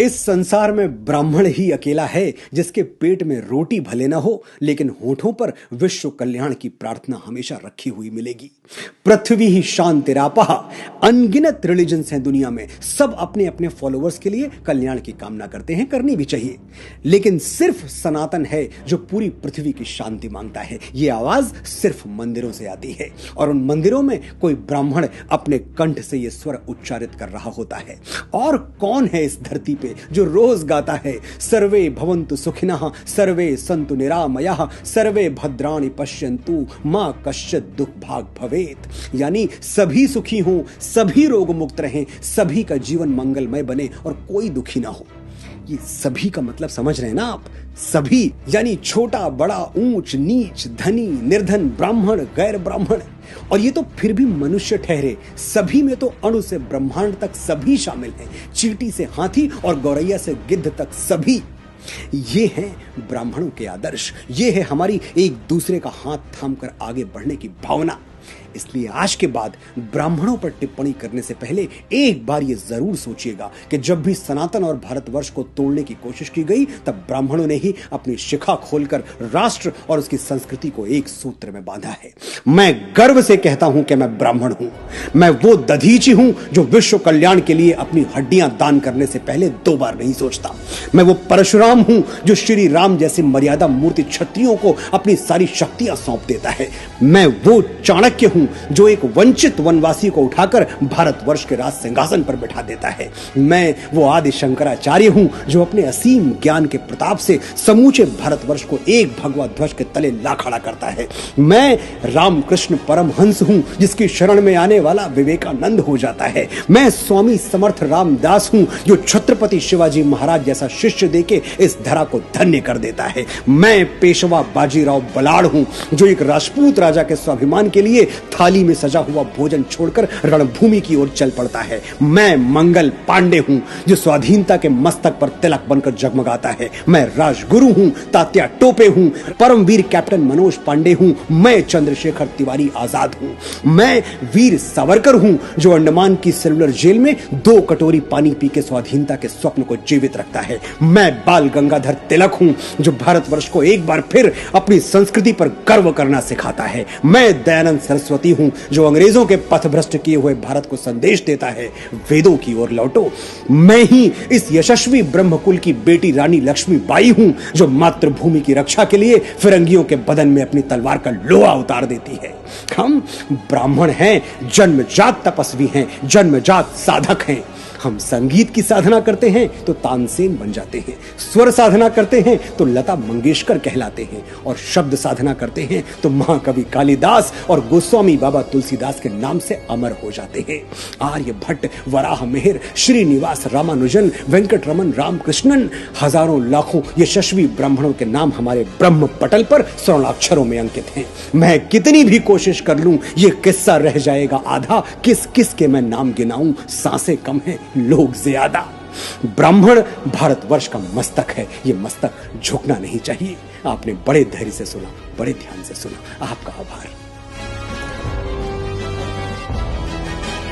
इस संसार में ब्राह्मण ही अकेला है जिसके पेट में रोटी भले ना हो लेकिन होठों पर विश्व कल्याण की प्रार्थना हमेशा रखी हुई मिलेगी। पृथ्वी ही शांतिरापः। अनगिनत रिलीजन्स हैं दुनिया में, सब अपने अपने फॉलोअर्स के लिए कल्याण की कामना करते हैं, करनी भी चाहिए, लेकिन सिर्फ सनातन है जो पूरी पृथ्वी की शांति मांगता है। यह आवाज सिर्फ मंदिरों से आती है और उन मंदिरों में कोई ब्राह्मण अपने कंठ से यह स्वर उच्चारित कर रहा होता है। और कौन है इस धरती पे जो रोज गाता है सर्वे भवन्तु सुखिनः सर्वे सन्तु निरामयाः सर्वे भद्राणि पश्यन्तु मां कश्चित् दुख भाग भवेत, यानी सभी सुखी हों, सभी रोग मुक्त रहें, सभी का जीवन मंगलमय बने और कोई दुखी ना हो। ये सभी का मतलब समझ रहे हैं ना आप? सभी यानी छोटा बड़ा, ऊंच नीच, धनी निर्धन, ब्राह्मण गैर ब्राह्मण, और ये तो फिर भी मनुष्य ठहरे, सभी में तो अणु से ब्रह्मांड तक सभी शामिल हैं, चींटी से हाथी और गौरैया से गिद्ध तक सभी। ये हैं ब्राह्मणों के आदर्श, ये है हमारी एक दूसरे का हाथ थामकर आगे बढ़ने की भावना। इसलिए आज के बाद ब्राह्मणों पर टिप्पणी करने से पहले एक बार यह जरूर सोचिएगा कि जब भी सनातन और भारतवर्ष को तोड़ने की कोशिश की गई तब ब्राह्मणों ने ही अपनी शिखा खोलकर राष्ट्र और उसकी संस्कृति को एक सूत्र में बांधा है। मैं गर्व से कहता हूं कि मैं ब्राह्मण हूं। मैं वो दधीची हूं जो विश्व कल्याण के लिए अपनी हड्डियां दान करने से पहले 2 बार नहीं सोचता। मैं वो परशुराम हूं जो श्री राम जैसी मर्यादा मूर्ति क्षत्रियों को अपनी सारी शक्तियां सौंप देता है। मैं वो चाणक्य हूं जो एक वंचित वनवासी को उठाकर भारतवर्ष के राज सिंहासन पर बिठा देता है। मैं वो आदि शंकराचार्य हूं जो अपने असीम ज्ञान के प्रताप से समूचे भारतवर्ष को एक भगवा ध्वज के तले ला खड़ा करता है। मैं रामकृष्ण परमहंस हूं जिसकी शरण में आने वाला विवेकानंद हो जाता है। मैं स्वामी समर्थ रामदास हूं जो छत्रपति शिवाजी महाराज जैसा शिष्य देके इस धरा को धन्य कर देता है। मैं पेशवा बाजीराव बलाड़ हूं जो एक राजपूत राजा के स्वाभिमान के लिए थाली में सजा हुआ भोजन छोड़कर रणभूमि की ओर चल पड़ता है। मैं मंगल पांडे हूं जो स्वाधीनता के मस्तक पर तिलक बनकर जगमगाता है। मैं राजगुरु हूं, तात्या टोपे हूं, परमवीर कैप्टन मनोज पांडे हूं। मैं चंद्रशेखर तिवारी आजाद हूं। मैं वीर सावरकर हूं जो अंडमान की सेलुलर जेल में 2 कटोरी पानी पी के स्वाधीनता के स्वप्न को जीवित रखता है। मैं बाल गंगाधर तिलक हूं जो भारतवर्ष को एक बार फिर अपनी संस्कृति पर गर्व करना सिखाता है। मैं दयानंद सरस्वती हूं जो अंग्रेजों के पथभ्रष्ट किए हुए भारत को संदेश देता है, वेदों की ओर लौटो। मैं ही इस यशस्वी ब्रह्मकुल की बेटी रानी लक्ष्मीबाई हूं जो मातृभूमि की रक्षा के लिए फिरंगियों के बदन में अपनी तलवार का लोहा उतार देती है। हम ब्राह्मण हैं, जन्मजात तपस्वी हैं, जन्मजात साधक हैं। हम संगीत की साधना करते हैं तो तानसेन बन जाते हैं, स्वर साधना करते हैं तो लता मंगेशकर कहलाते हैं, और शब्द साधना करते हैं तो महाकवि कालिदास और गोस्वामी बाबा तुलसीदास के नाम से अमर हो जाते हैं। आर्यभट्ट, वराह मिहिर, श्रीनिवास रामानुजन, वेंकट रमन रामकृष्णन, हजारों लाखों यशस्वी ब्राह्मणों के नाम हमारे ब्रह्म पटल पर स्वर्णाक्षरों में अंकित हैं। मैं कितनी भी कोशिश कर लूं ये किस्सा रह जाएगा आधा। किस किस के मैं नाम गिनाऊं, सांसें कम हैं, लोग ज्यादा। ब्राह्मण भारतवर्ष का मस्तक है, ये मस्तक झुकना नहीं चाहिए। आपने बड़े धैर्य से सुना, बड़े ध्यान से सुना, आपका आभार।